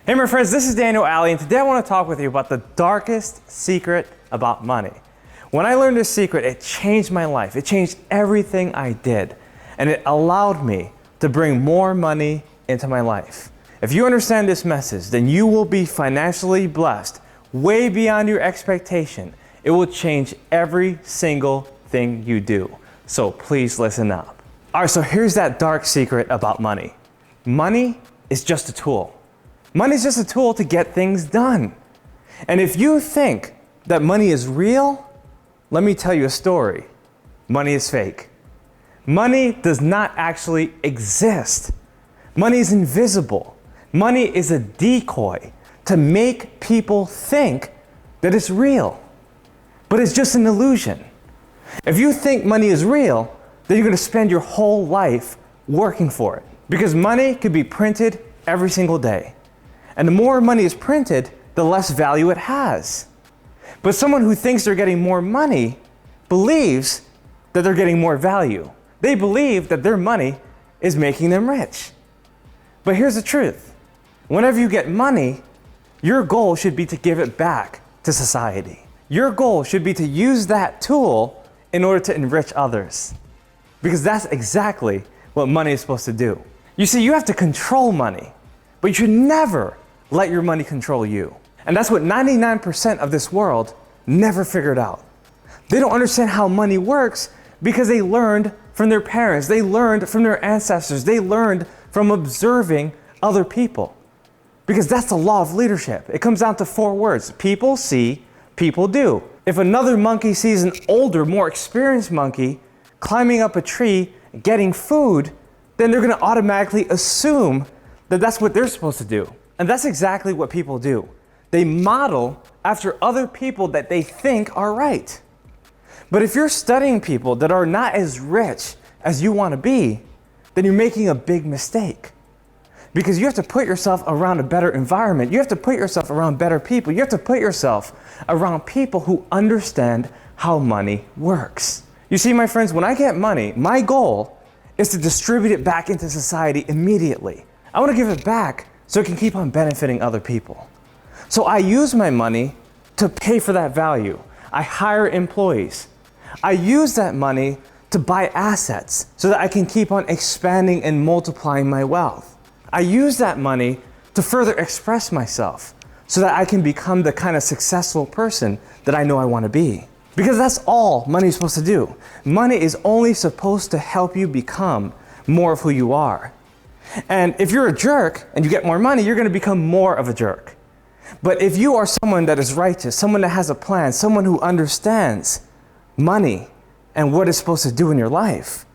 Hey my friends, this is Daniel Aldie, and today I want to talk with you about the darkest secret about money. When I learned this secret, it changed my life. It changed everything I did, and it allowed me to bring more money into my life. If you understand this message, then you will be financially blessed way beyond your expectation. It will change every single thing you do. So please listen up. All right, so here's that dark secret about money. Money is just a tool. Money is just a tool to get things done. And if you think that money is real, let me tell you a story. Money is fake. Money does not actually exist. Money is invisible. Money is a decoy to make people think that it's real. But it's just an illusion. If you think money is real, then you're going to spend your whole life working for it. Because money could be printed every single day. And the more money is printed, the less value it has. But someone who thinks they're getting more money believes that they're getting more value. They believe that their money is making them rich. But here's the truth. Whenever you get money, your goal should be to give it back to society. Your goal should be to use that tool in order to enrich others. Because that's exactly what money is supposed to do. You see, you have to control money, but you should never let your money control you. And that's what 99% of this world never figured out. They don't understand how money works because they learned from their parents, they learned from their ancestors, they learned from observing other people. Because that's the law of leadership. It comes down to 4 words. People see, people do. If another monkey sees an older, more experienced monkey climbing up a tree, getting food, then they're gonna automatically assume that that's what they're supposed to do. And that's exactly what people do. They model after other people that they think are right. But if you're studying people that are not as rich as you want to be, then you're making a big mistake. Because you have to put yourself around a better environment. You have to put yourself around better people. You have to put yourself around people who understand how money works. You see, my friends, when I get money, my goal is to distribute it back into society immediately. I want to give it back so it can keep on benefiting other people. So I use my money to pay for that value. I hire employees. I use that money to buy assets so that I can keep on expanding and multiplying my wealth. I use that money to further express myself so that I can become the kind of successful person that I know I want to be. Because that's all money is supposed to do. Money is only supposed to help you become more of who you are. And if you're a jerk and you get more money, you're going to become more of a jerk. But if you are someone that is righteous, someone that has a plan, someone who understands money and what it's supposed to do in your life,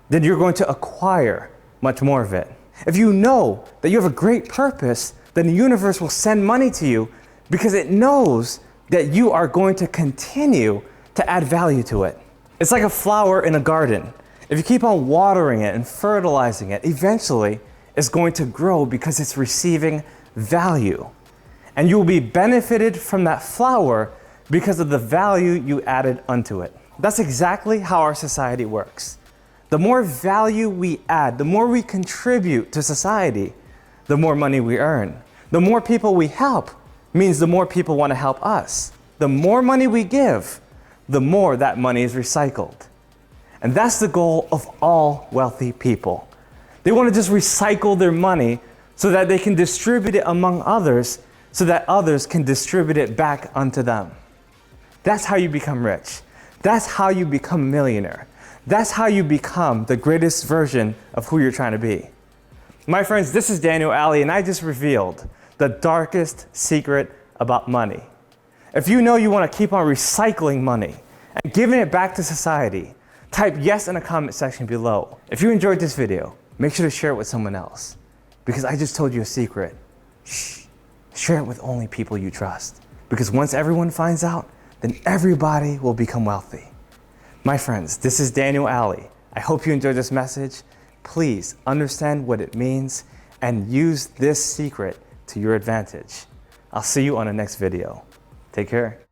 then you're going to acquire much more of it. If you know that you have a great purpose, then the universe will send money to you because it knows that you are going to continue to add value to it. It's like a flower in a garden. If you keep on watering it and fertilizing it, eventually it's going to grow because it's receiving value. And you will be benefited from that flower because of the value you added unto it. That's exactly how our society works. The more value we add, the more we contribute to society, the more money we earn. The more people we help means the more people want to help us. The more money we give, the more that money is recycled. And that's the goal of all wealthy people. They want to just recycle their money so that they can distribute it among others so that others can distribute it back unto them. That's how you become rich. That's how you become a millionaire. That's how you become the greatest version of who you're trying to be. My friends, this is Daniel Aldie, and I just revealed the darkest secret about money. If you know you want to keep on recycling money and giving it back to society, type yes in the comment section below. If you enjoyed this video, make sure to share it with someone else. Because I just told you a secret. Shh. Share it with only people you trust. Because once everyone finds out, then everybody will become wealthy. My friends, this is Daniel Aldie. I hope you enjoyed this message. Please understand what it means and use this secret to your advantage. I'll see you on the next video. Take care.